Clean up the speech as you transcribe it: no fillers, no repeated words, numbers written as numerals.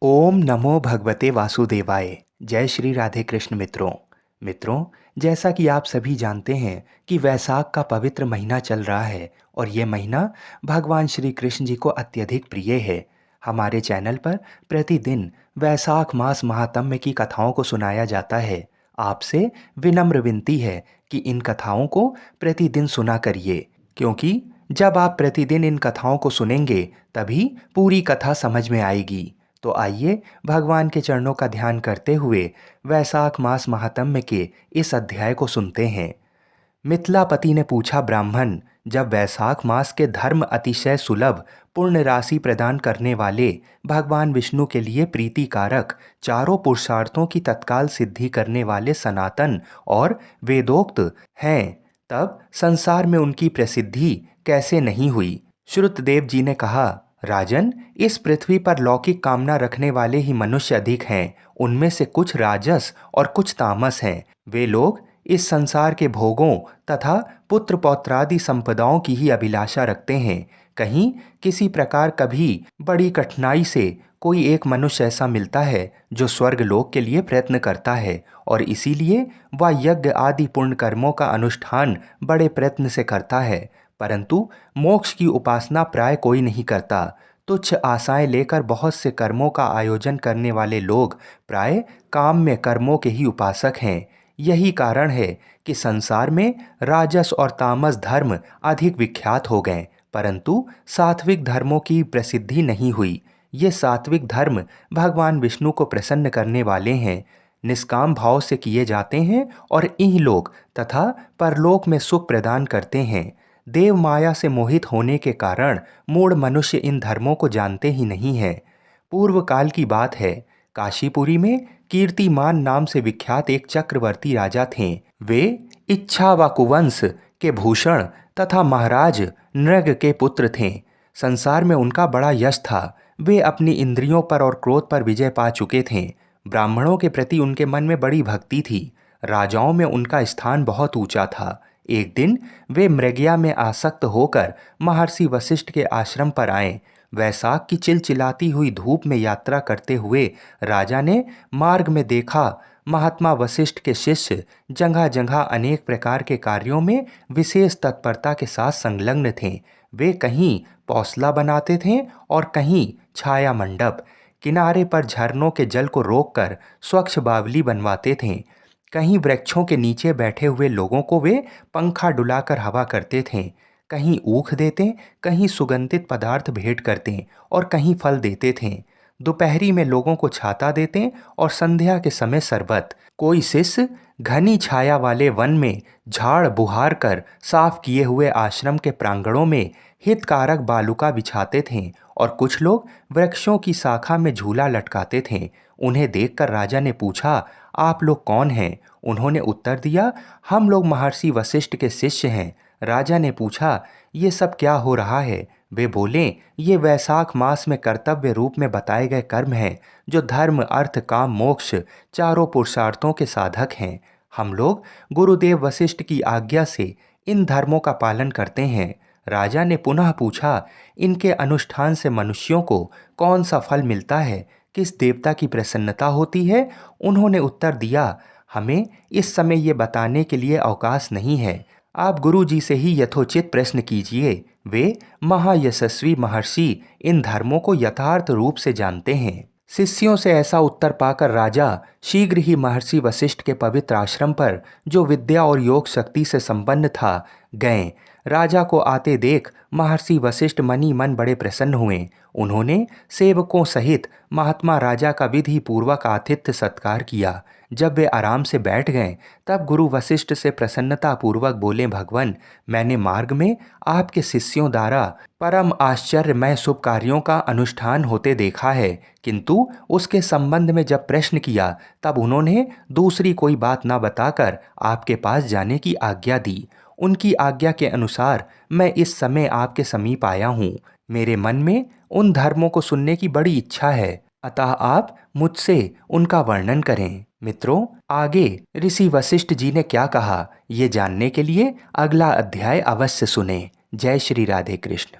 ओम नमो भगवते वासुदेवाय। जय श्री राधे कृष्ण मित्रों, जैसा कि आप सभी जानते हैं कि वैसाख का पवित्र महीना चल रहा है और ये महीना भगवान श्री कृष्ण जी को अत्यधिक प्रिय है। हमारे चैनल पर प्रतिदिन वैसाख मास महात्म्य की कथाओं को सुनाया जाता है। आपसे विनम्र विनती है कि इन कथाओं को प्रतिदिन सुना करिए, क्योंकि जब आप प्रतिदिन इन कथाओं को सुनेंगे तभी पूरी कथा समझ में आएगी। तो आइए भगवान के चरणों का ध्यान करते हुए वैसाख मास महात्म्य के इस अध्याय को सुनते हैं। मिथिलापति ने पूछा, ब्राह्मण, जब वैसाख मास के धर्म अतिशय सुलभ पूर्ण राशि प्रदान करने वाले भगवान विष्णु के लिए प्रीतिकारक चारों पुरुषार्थों की तत्काल सिद्धि करने वाले सनातन और वेदोक्त हैं, तब संसार में उनकी प्रसिद्धि कैसे नहीं हुई? श्रुतदेव जी ने कहा, राजन, इस पृथ्वी पर लौकिक कामना रखने वाले ही मनुष्य अधिक हैं। उनमें से कुछ राजस और कुछ तामस हैं। वे लोग इस संसार के भोगों तथा पुत्र पौत्रादि संपदाओं की ही अभिलाषा रखते हैं। कहीं किसी प्रकार कभी बड़ी कठिनाई से कोई एक मनुष्य ऐसा मिलता है जो स्वर्ग लोक के लिए प्रयत्न करता है और इसीलिए वह यज्ञ आदि पुण्य कर्मों का अनुष्ठान बड़े प्रयत्न से करता है, परंतु मोक्ष की उपासना प्राय कोई नहीं करता। तुच्छ आशाएं लेकर बहुत से कर्मों का आयोजन करने वाले लोग प्राय काम में कर्मों के ही उपासक हैं। यही कारण है कि संसार में राजस और तामस धर्म अधिक विख्यात हो गए, परंतु सात्विक धर्मों की प्रसिद्धि नहीं हुई। ये सात्विक धर्म भगवान विष्णु को प्रसन्न करने वाले हैं, निष्काम भाव से किए जाते हैं और इहलोक तथा परलोक में सुख प्रदान करते हैं। देव माया से मोहित होने के कारण मूढ़ मनुष्य इन धर्मों को जानते ही नहीं है। पूर्व काल की बात है, काशीपुरी में कीर्तिमान नाम से विख्यात एक चक्रवर्ती राजा थे। वे इच्छा व कुवंश के भूषण तथा महाराज नृग के पुत्र थे। संसार में उनका बड़ा यश था। वे अपनी इंद्रियों पर और क्रोध पर विजय पा चुके थे। ब्राह्मणों के प्रति उनके मन में बड़ी भक्ति थी। राजाओं में उनका स्थान बहुत ऊंचा था। एक दिन वे मृगया में आसक्त होकर महर्षि वशिष्ठ के आश्रम पर आए। वैसाख की चिलचिलाती हुई धूप में यात्रा करते हुए राजा ने मार्ग में देखा, महात्मा वशिष्ठ के शिष्य जगह जगह अनेक प्रकार के कार्यों में विशेष तत्परता के साथ संलग्न थे। वे कहीं पौसला बनाते थे और कहीं छाया मंडप, किनारे पर झरनों के जल को रोककर स्वच्छ बावली बनवाते थे। कहीं वृक्षों के नीचे बैठे हुए लोगों को वे पंखा डुलाकर हवा करते थे। कहीं ऊख देते, कहीं सुगंधित पदार्थ भेंट करते और कहीं फल देते थे। दोपहरी में लोगों को छाता देते और संध्या के समय शरबत। कोई शिष्य घनी छाया वाले वन में झाड़ बुहार कर साफ किए हुए आश्रम के प्रांगणों में हितकारक बालुका बिछाते थे और कुछ लोग वृक्षों की शाखा में झूला लटकाते थे। उन्हें देखकर राजा ने पूछा, आप लोग कौन हैं? उन्होंने उत्तर दिया, हम लोग महर्षि वशिष्ठ के शिष्य हैं। राजा ने पूछा, ये सब क्या हो रहा है? वे बोले, ये वैसाख मास में कर्तव्य रूप में बताए गए कर्म हैं जो धर्म अर्थ काम मोक्ष चारों पुरुषार्थों के साधक हैं। हम लोग गुरुदेव वशिष्ठ की आज्ञा से इन धर्मों का पालन करते हैं। राजा ने पुनः पूछा, इनके अनुष्ठान से मनुष्यों को कौन सा फल मिलता है? किस देवता की प्रसन्नता होती है? उन्होंने उत्तर दिया, हमें इस समय ये बताने के लिए अवकाश नहीं है। आप गुरु जी से ही यथोचित प्रश्न कीजिए। वे महायशस्वी महर्षि इन धर्मों को यथार्थ रूप से जानते हैं। शिष्यों से ऐसा उत्तर पाकर राजा शीघ्र ही महर्षि वशिष्ठ के पवित्र आश्रम पर, जो विद्या और योग शक्ति से संपन्न था, गए। राजा को आते देख महर्षि वशिष्ठ मनी मन बड़े प्रसन्न हुए। उन्होंने सेवकों सहित महात्मा राजा का विधि पूर्वक आतिथ्य सत्कार किया। जब वे आराम से बैठ गए तब गुरु वशिष्ठ से प्रसन्नता पूर्वक बोले, भगवान, मैंने मार्ग में आपके शिष्यों द्वारा परम आश्चर्यमय शुभ कार्यों का अनुष्ठान होते देखा है, किंतु उसके संबंध में जब प्रश्न किया तब उन्होंने दूसरी कोई बात न बताकर आपके पास जाने की आज्ञा दी। उनकी आज्ञा के अनुसार मैं इस समय आपके समीप आया हूँ। मेरे मन में उन धर्मों को सुनने की बड़ी इच्छा है, अतः आप मुझसे उनका वर्णन करें। मित्रों, आगे ऋषि वशिष्ठ जी ने क्या कहा, ये जानने के लिए अगला अध्याय अवश्य सुनें। जय श्री राधे कृष्ण।